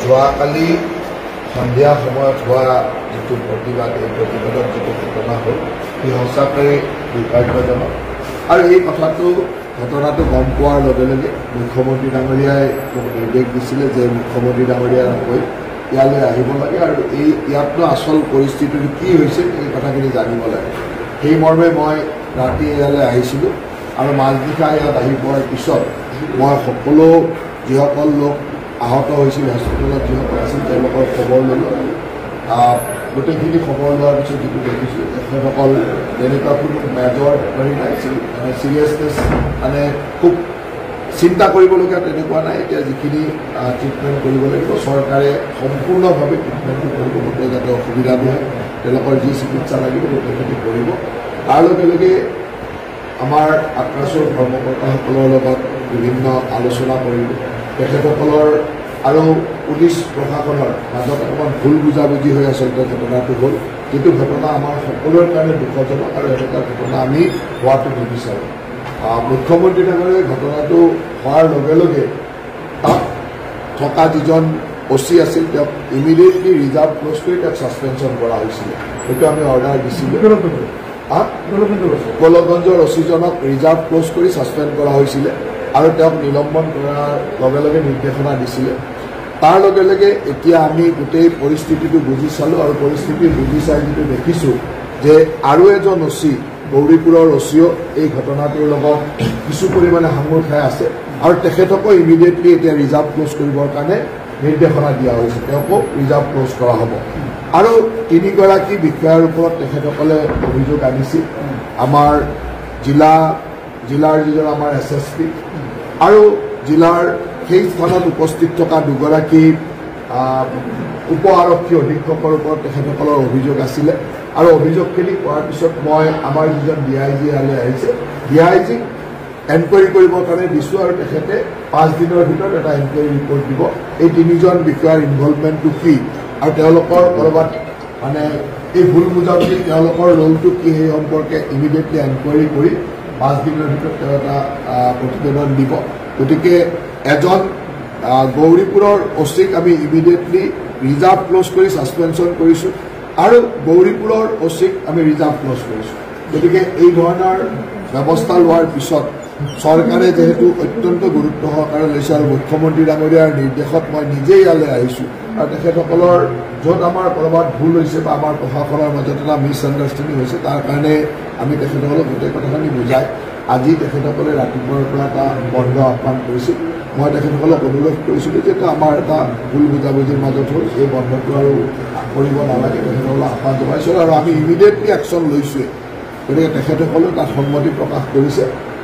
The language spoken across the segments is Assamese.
যোৱাকালি সন্ধিয়া সময়ত হোৱা যিটো প্ৰতিবাদ, এই প্ৰতিবাদত যিটো ঘটনা হ'ল সি সঁচাকৈ দুৰ্ভাগ্যজনক। আৰু এই ঘটনাটো গম পোৱাৰ লগে লগে মুখ্যমন্ত্ৰী ডাঙৰীয়াই মোক নিৰ্দেশ দিছিলে যে মুখ্যমন্ত্ৰী ডাঙৰীয়াৰ হৈ ইয়ালৈ আহিব লাগে আৰু ইয়াতনো আচল পৰিস্থিতিটো কি হৈছে এই কথাখিনি জানিব লাগে। সেই মৰ্মে মই ৰাতি ইয়ালৈ আহিছিলোঁ আৰু মাজনিশা ইয়াত আহি পোৱাৰ পিছত মই সকলো যিসকল লোক আহত হৈছিল, হস্পিটেলত যিসকল আছিল তেওঁলোকৰ খবৰ ল'লোঁ। গোটেইখিনি খবৰ লোৱাৰ পিছত যিটো দেখিছোঁ তেখেতসকল তেনেকুৱা কোনো মেজৰ হেৰি নাই, চিৰিয়াছনেছ মানে খুব চিন্তা কৰিবলগীয়া তেনেকুৱা নাই। এতিয়া যিখিনি ট্ৰিটমেণ্ট কৰিব লাগিব চৰকাৰে সম্পূৰ্ণভাৱে ট্ৰিটমেণ্টটো কৰিব, গোটেই যাতে অসুবিধা নহয়, তেওঁলোকৰ যি চিকিৎসা লাগিব গোটেইখিনি কৰিব। তাৰ লগে লগে আমাৰ আক্ৰাছৰ কৰ্মকৰ্তাসকলৰ লগত বিভিন্ন আলোচনা কৰিলোঁ। তেখেতসকলৰ আৰু পুলিচ প্ৰশাসনৰ মাজত অকণমান ভুল বুজাবুজি হৈ আচলতে ঘটনাটো হ'ল, যিটো ঘটনা আমাৰ সকলোৰে কাৰণে দুখজনক আৰু এনেকুৱা ঘটনা আমি হোৱাটো নিবিচাৰোঁ। মুখ্যমন্ত্ৰী ডাঙৰীয়াই ঘটনাটো হোৱাৰ লগে লগে তাত থকা যিজন OC আছিল তেওঁক ইমিডিয়েটলি ৰিজাৰ্ভ ক্ল'জ কৰি তেওঁক ছাছপেনশ্যন কৰা হৈছিলে। সেইটো আমি অৰ্ডাৰ দিছিলোঁ। গোলকগঞ্জৰ OC-জনক ৰিজাৰ্ভ ক্ল'জ কৰি ছাছপেণ্ড কৰা হৈছিলে আৰু তেওঁক নিলম্বন কৰাৰ লগে লগে নিৰ্দেশনা দিছিলে। তাৰ লগে লগে এতিয়া আমি গোটেই পৰিস্থিতিটো বুজি চালোঁ আৰু পৰিস্থিতি বুজি চাই যিটো দেখিছোঁ যে আৰু এজন OC গৌৰীপুৰৰ OC-ও এই ঘটনাটোৰ লগত কিছু পৰিমাণে সাঙুৰ খাই আছে আৰু তেখেতকো ইমিডিয়েটলি এতিয়া ৰিজাৰ্ভ ক্ল'জ কৰিবৰ কাৰণে নিৰ্দেশনা দিয়া হৈছে, তেওঁকো ৰিজাৰ্ভ ক্ল'জ কৰা হ'ব। আৰু 3গৰাকী বিষয়াৰ ওপৰত তেখেতসকলে অভিযোগ আনিছিল। আমাৰ জিলাৰ যিজন আমাৰ SSP আৰু জিলাৰ সেই স্থানত উপস্থিত থকা 2গৰাকী উপ আৰক্ষী অধীক্ষকৰ ওপৰত তেখেতসকলৰ অভিযোগ আছিলে। আৰু অভিযোগখিনি পোৱাৰ পিছত মই আমাৰ যিজন DIG ইয়ালৈ আহিছে, DIG-ক এনকুৱাৰী কৰিবৰ কাৰণে দিছোঁ আৰু তেখেতে 5 দিনৰ ভিতৰত এটা এনকুৱাৰী ৰিপৰ্ট দিব। এই 3জন বিষয়াৰ ইনভলভমেণ্টটো কি আৰু তেওঁলোকৰ ক'ৰবাত মানে এই ভুল বুজাবুজি তেওঁলোকৰ ৰোলটো কি সেই সম্পৰ্কে ইমিডিয়েটলি এনকুৱাৰী কৰি 5 দিনৰ ভিতৰত তেওঁ এটা প্ৰতিবেদন দিব। গতিকে এজন গৌৰীপুৰৰ OC-ক আমি ইমিডিয়েটলি ৰিজাৰ্ভ ক্ল'জ কৰি ছাছপেনশ্যন কৰিছোঁ আৰু গৌৰীপুৰৰ OC-ক আমি ৰিজাৰ্ভ ক্ল'জ কৰিছোঁ। গতিকে এই ধৰণৰ ব্যৱস্থা লোৱাৰ পিছত চৰকাৰে যিহেতু অত্যন্ত গুৰুত্ব সহকাৰে লৈছে আৰু মুখ্যমন্ত্ৰী ডাঙৰীয়াৰ নিৰ্দেশত মই নিজেই ইয়ালৈ আহিছোঁ আৰু তেখেতসকলৰ য'ত আমাৰ ক'ৰবাত ভুল হৈছে বা আমাৰ প্ৰশাসনৰ মাজত এটা মিছআণ্ডাৰষ্টেণ্ডিং হৈছে তাৰ কাৰণে আমি তেখেতসকলক গোটেই কথাখিনি বুজাই আজি তেখেতসকলে ৰাতিপুৱাৰ পৰা এটা বন্ধ আহ্বান কৰিছিল। মই তেখেতসকলক অনুৰোধ কৰিছিলোঁ যে আমাৰ এটা ভুল বুজাবুজিৰ মাজত হ'ল, এই বন্ধটো আৰু কৰিব নালাগে, তেখেতসকলক আহ্বান জনাইছোঁ আৰু আমি ইমিডিয়েটলি একশ্যন লৈছোঁৱেই। গতিকে তেখেতসকলেও তাত সন্মতি প্ৰকাশ কৰিছে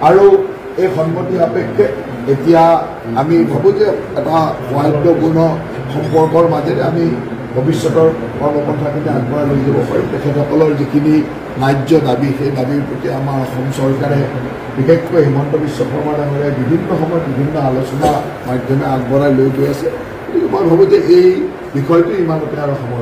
আৰু এই সন্মতি সাপেক্ষে এতিয়া আমি ভাবোঁ যে এটা সৌহাৰ্দ্যপূৰ্ণ সম্পৰ্কৰ মাজেৰে আমি ভৱিষ্যতৰ কৰ্মপন্থাখিনি আগবঢ়াই লৈ যাব পাৰিম। তেখেতসকলৰ যিখিনি ন্যায্য দাবী সেই দাবীৰ প্ৰতি আমাৰ অসম চৰকাৰে বিশেষকৈ হিমন্ত বিশ্ব শৰ্মা ডাঙৰীয়াই বিভিন্ন সময়ত বিভিন্ন আলোচনা মাধ্যমে আগবঢ়াই লৈ গৈ আছে। গতিকে মই ভাবোঁ যে এই বিষয়টো ইমানতে আৰু সময়